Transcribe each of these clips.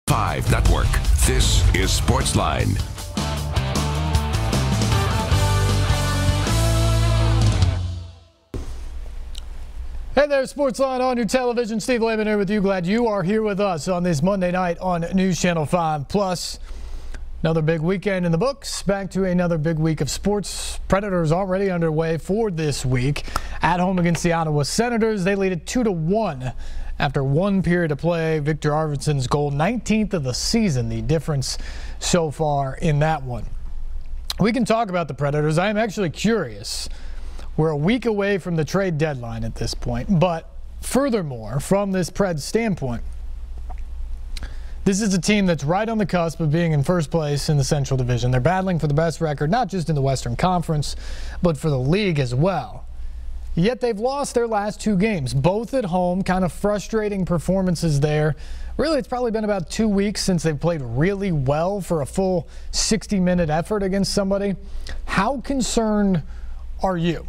5 Network. This is Sportsline. Hey there, Sportsline on your television. Steve Layman here with you. Glad you are here with us on this Monday night on News Channel 5 Plus. Another big weekend in the books. Back to another big week of sports. Predators already underway for this week. At home against the Ottawa Senators. They lead it 2-1 after one period of play. Victor Arvidsson's goal, 19th of the season. The difference so far in that one. We can talk about the Predators. I am actually curious. We're a week away from the trade deadline at this point, but furthermore, from this Preds standpoint, this is a team that's right on the cusp of being in first place in the Central Division. They're battling for the best record, not just in the Western Conference, but for the league as well. Yet they've lost their last two games, both at home, kind of frustrating performances there. Really, it's probably been about 2 weeks since they've played really well for a full 60-minute effort against somebody. How concerned are you?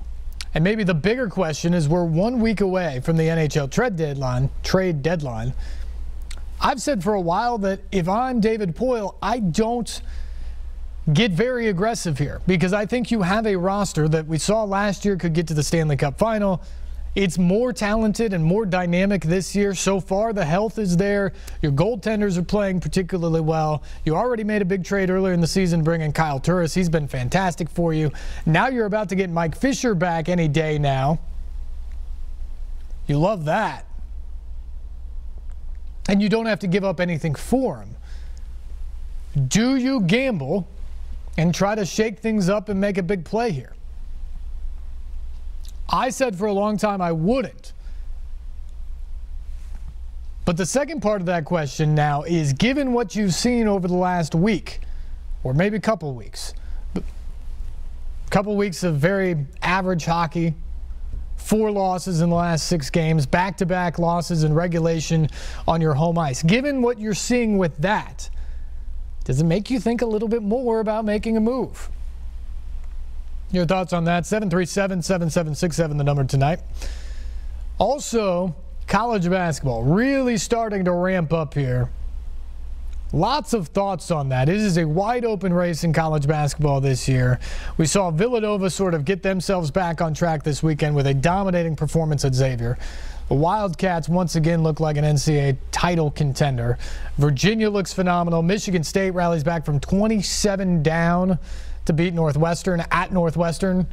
And maybe the bigger question is, we're 1 week away from the NHL trade deadline. I've said for a while that if I'm David Poile, I don't get very aggressive here, because I think you have a roster that we saw last year could get to the Stanley Cup final. It's more talented and more dynamic this year. So far, the health is there. Your goaltenders are playing particularly well. You already made a big trade earlier in the season bringing Kyle Turris. He's been fantastic for you. Now you're about to get Mike Fisher back any day now. You love that. And you don't have to give up anything for him. Do you gamble and try to shake things up and make a big play here? I said for a long time I wouldn't. But the second part of that question now is, given what you've seen over the last week, or maybe a couple weeks, of very average hockey, 4 losses in the last 6 games, back-to-back losses in regulation on your home ice. Given what you're seeing with that, does it make you think a little bit more about making a move? Your thoughts on that? 737-7767, the number tonight. Also, college basketball really starting to ramp up here. Lots of thoughts on that. It is a wide open race in college basketball this year. We saw Villanova sort of get themselves back on track this weekend with a dominating performance at Xavier. The Wildcats once again look like an NCAA title contender. Virginia looks phenomenal. Michigan State rallies back from 27 down to beat Northwestern at Northwestern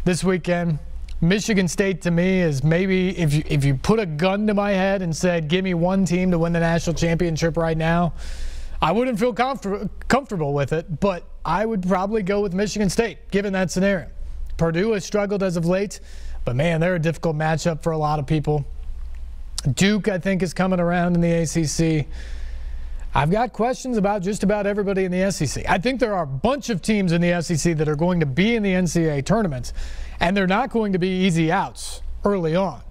this weekend. Michigan State, to me, is maybe, if you put a gun to my head and said, give me one team to win the national championship right now, I wouldn't feel comfortable with it, but I would probably go with Michigan State, given that scenario. Purdue has struggled as of late, but man, they're a difficult matchup for a lot of people. Duke, I think, is coming around in the ACC. I've got questions about just about everybody in the SEC. I think there are a bunch of teams in the SEC that are going to be in the NCAA tournaments, and they're not going to be easy outs early on.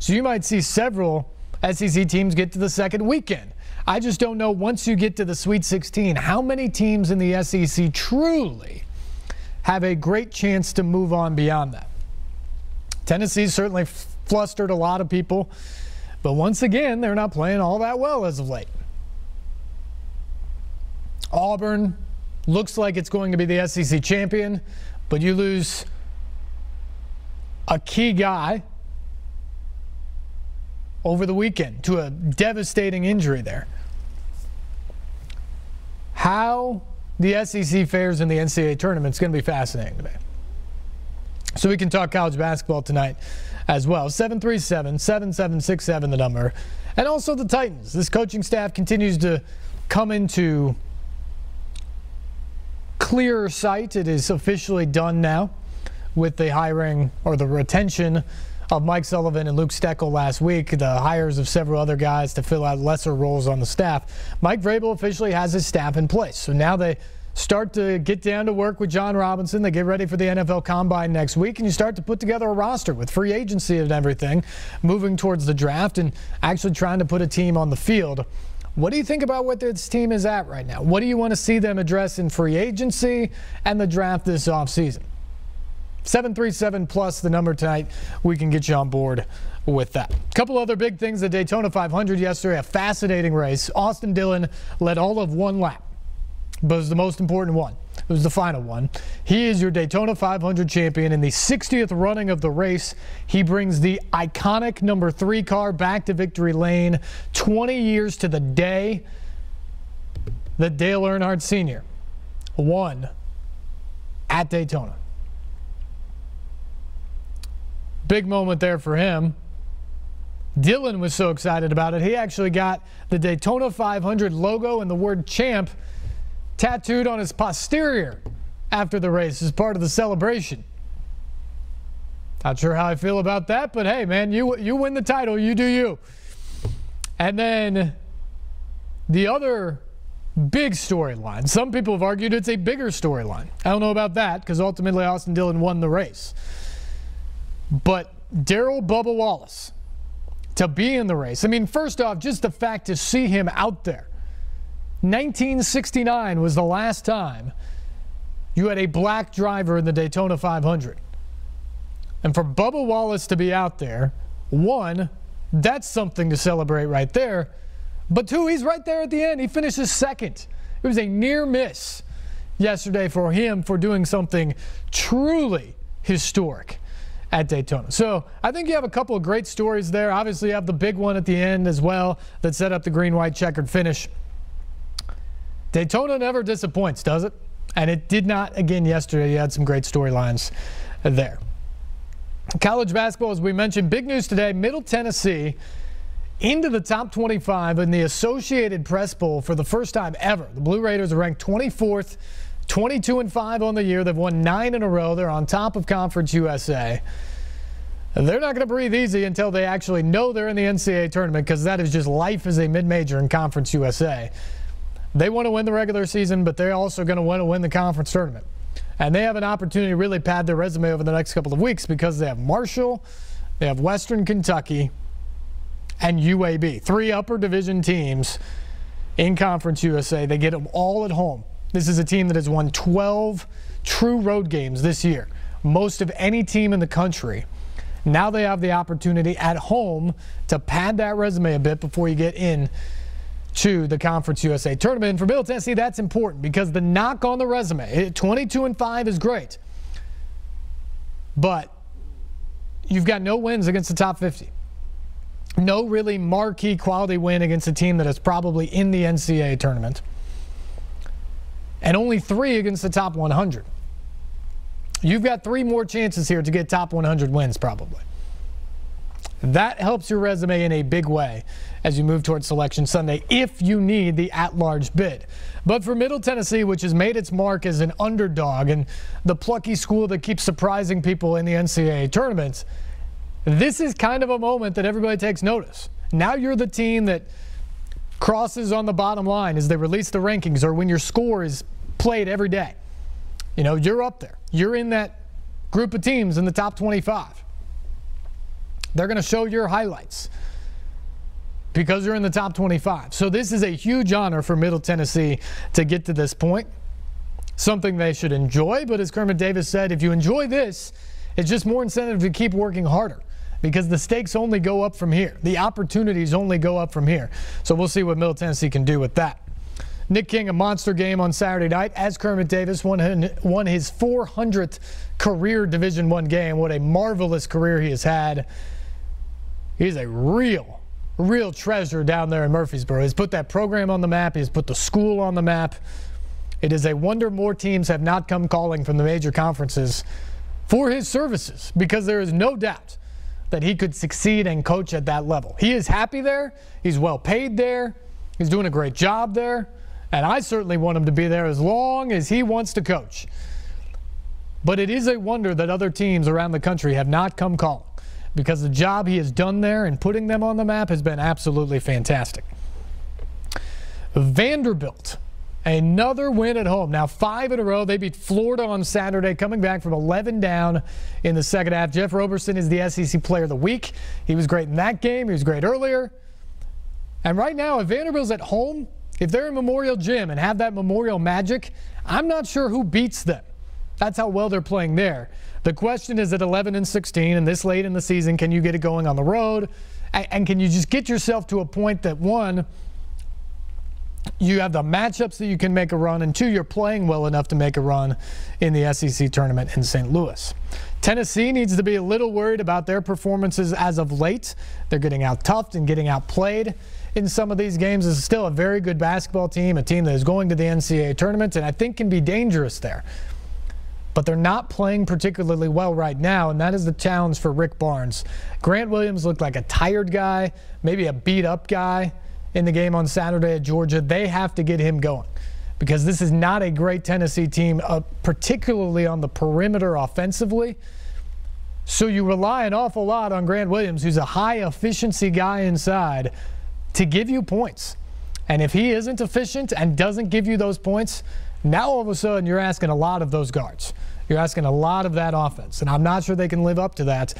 So you might see several SEC teams get to the second weekend. I just don't know, once you get to the Sweet 16, how many teams in the SEC truly have a great chance to move on beyond that. Tennessee's certainly flustered a lot of people, but once again, they're not playing all that well as of late. Auburn looks like it's going to be the SEC champion, but you lose a key guy over the weekend to a devastating injury there. How the SEC fares in the NCAA tournament is going to be fascinating to me. So we can talk college basketball tonight as well. 737-7767, the number. And also the Titans. This coaching staff continues to come into clearer sight. It is officially done now with the hiring, or the retention, of Mike Sullivan and Luke Steckel last week, the hires of several other guys to fill out lesser roles on the staff. Mike Vrabel officially has his staff in place. So now they start to get down to work with John Robinson. They get ready for the NFL Combine next week, and you start to put together a roster with free agency and everything, moving towards the draft and actually trying to put a team on the field. What do you think about what this team is at right now? What do you want to see them address in free agency and the draft this offseason? 737 plus the number tonight. We can get you on board with that. A couple other big things at Daytona 500 yesterday, a fascinating race. Austin Dillon led all of one lap, but it was the most important one. It was the final one. He is your Daytona 500 champion in the 60th running of the race. He brings the iconic number 3 car back to victory lane 20 years to the day that Dale Earnhardt Sr. won at Daytona. Big moment there for him. Dillon was so excited about it, he actually got the Daytona 500 logo and the word champ tattooed on his posterior after the race as part of the celebration. Not sure how I feel about that, but hey, man, you win the title, you do you. And then the other big storyline, some people have argued it's a bigger storyline. I don't know about that because ultimately Austin Dillon won the race. But Darrell Bubba Wallace to be in the race. I mean, first off, just the fact to see him out there. 1969 was the last time you had a black driver in the Daytona 500. And for Bubba Wallace to be out there, one, that's something to celebrate right there. But two, he's right there at the end. He finishes second. It was a near miss yesterday for him for doing something truly historic at Daytona. So I think you have a couple of great stories there. Obviously, you have the big one at the end as well that set up the green-white checkered finish. Daytona never disappoints, does it? And it did not again yesterday. You had some great storylines there. College basketball, as we mentioned, big news today. Middle Tennessee into the top 25 in the Associated Press Bowl for the first time ever. The Blue Raiders are ranked 24th, 22-5 on the year. They've won 9 in a row. They're on top of Conference USA. They're not going to breathe easy until they actually know they're in the NCAA tournament, because that is just life as a mid-major in Conference USA. They want to win the regular season, but they're also going to want to win the conference tournament. And they have an opportunity to really pad their resume over the next couple of weeks because they have Marshall, they have Western Kentucky, and UAB. 3 upper division teams in Conference USA. They get them all at home. This is a team that has won 12 true road games this year, most of any team in the country. Now they have the opportunity at home to pad that resume a bit before you get in to the Conference USA tournament. And for Middle Tennessee, that's important because the knock on the resume, 22-5 is great, but you've got no wins against the top 50. No really marquee quality win against a team that is probably in the NCAA tournament. And only 3 against the top 100. You've got 3 more chances here to get top 100 wins probably. That helps your resume in a big way as you move towards Selection Sunday if you need the at-large bid. But for Middle Tennessee, which has made its mark as an underdog and the plucky school that keeps surprising people in the NCAA tournaments, this is kind of a moment that everybody takes notice. Now you're the team that crosses on the bottom line as they release the rankings or when your score is played every day. You know, you're up there. You're in that group of teams in the top 25. They're going to show your highlights because you're in the top 25. So this is a huge honor for Middle Tennessee to get to this point. Something they should enjoy, but as Kermit Davis said, if you enjoy this, it's just more incentive to keep working harder because the stakes only go up from here. The opportunities only go up from here. So we'll see what Middle Tennessee can do with that. Nick King, a monster game on Saturday night as Kermit Davis won his 400th career Division I game. What a marvelous career he has had. He's a real treasure down there in Murfreesboro. He's put that program on the map. He's put the school on the map. It is a wonder more teams have not come calling from the major conferences for his services because there is no doubt that he could succeed and coach at that level. He is happy there. He's well paid there. He's doing a great job there. And I certainly want him to be there as long as he wants to coach. But it is a wonder that other teams around the country have not come calling because the job he has done there and putting them on the map has been absolutely fantastic. Vanderbilt, another win at home. Now 5 in a row. They beat Florida on Saturday, coming back from 11 down in the second half. Jeff Roberson is the SEC Player of the Week. He was great in that game. He was great earlier. And right now, if Vanderbilt's at home, if they're in Memorial Gym and have that Memorial magic, I'm not sure who beats them That's how well they're playing there. The question is, at 11-16 and this late in the season, can you get it going on the road? And can you just get yourself to a point that, one, you have the matchups that you can make a run, and two, you're playing well enough to make a run in the SEC tournament in St. Louis. Tennessee needs to be a little worried about their performances as of late. They're getting out-toughed and getting outplayed in some of these games. This is still a very good basketball team, a team that is going to the NCAA tournament and I think can be dangerous there. But they're not playing particularly well right now, and that is the challenge for Rick Barnes. Grant Williams looked like a tired guy, maybe a beat-up guy in the game on Saturday at Georgia. They have to get him going because this is not a great Tennessee team, particularly on the perimeter offensively. So you rely an awful lot on Grant Williams, who's a high-efficiency guy inside, to give you points. And if he isn't efficient and doesn't give you those points, now all of a sudden you're asking a lot of those guards. You're asking a lot of that offense, and I'm not sure they can live up to that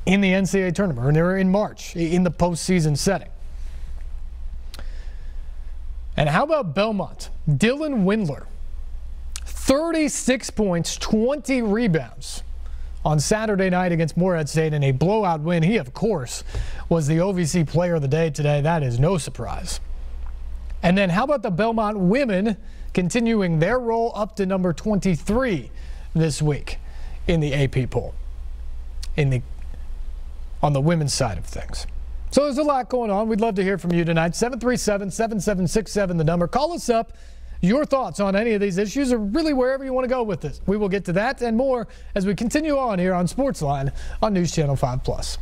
in the NCAA tournament, or they're in March, in the postseason setting. And how about Belmont? Dylan Windler, 36 points, 20 rebounds on Saturday night against Morehead State in a blowout win. He, of course, was the OVC Player of the Day today. That is no surprise. And then how about the Belmont women continuing their roll up to number 23 this week in the AP poll on the women's side of things. So there's a lot going on. We'd love to hear from you tonight. 737-7767, the number. Call us up. Your thoughts on any of these issues, or really wherever you want to go with this. We will get to that and more as we continue on here on Sportsline on News Channel 5+.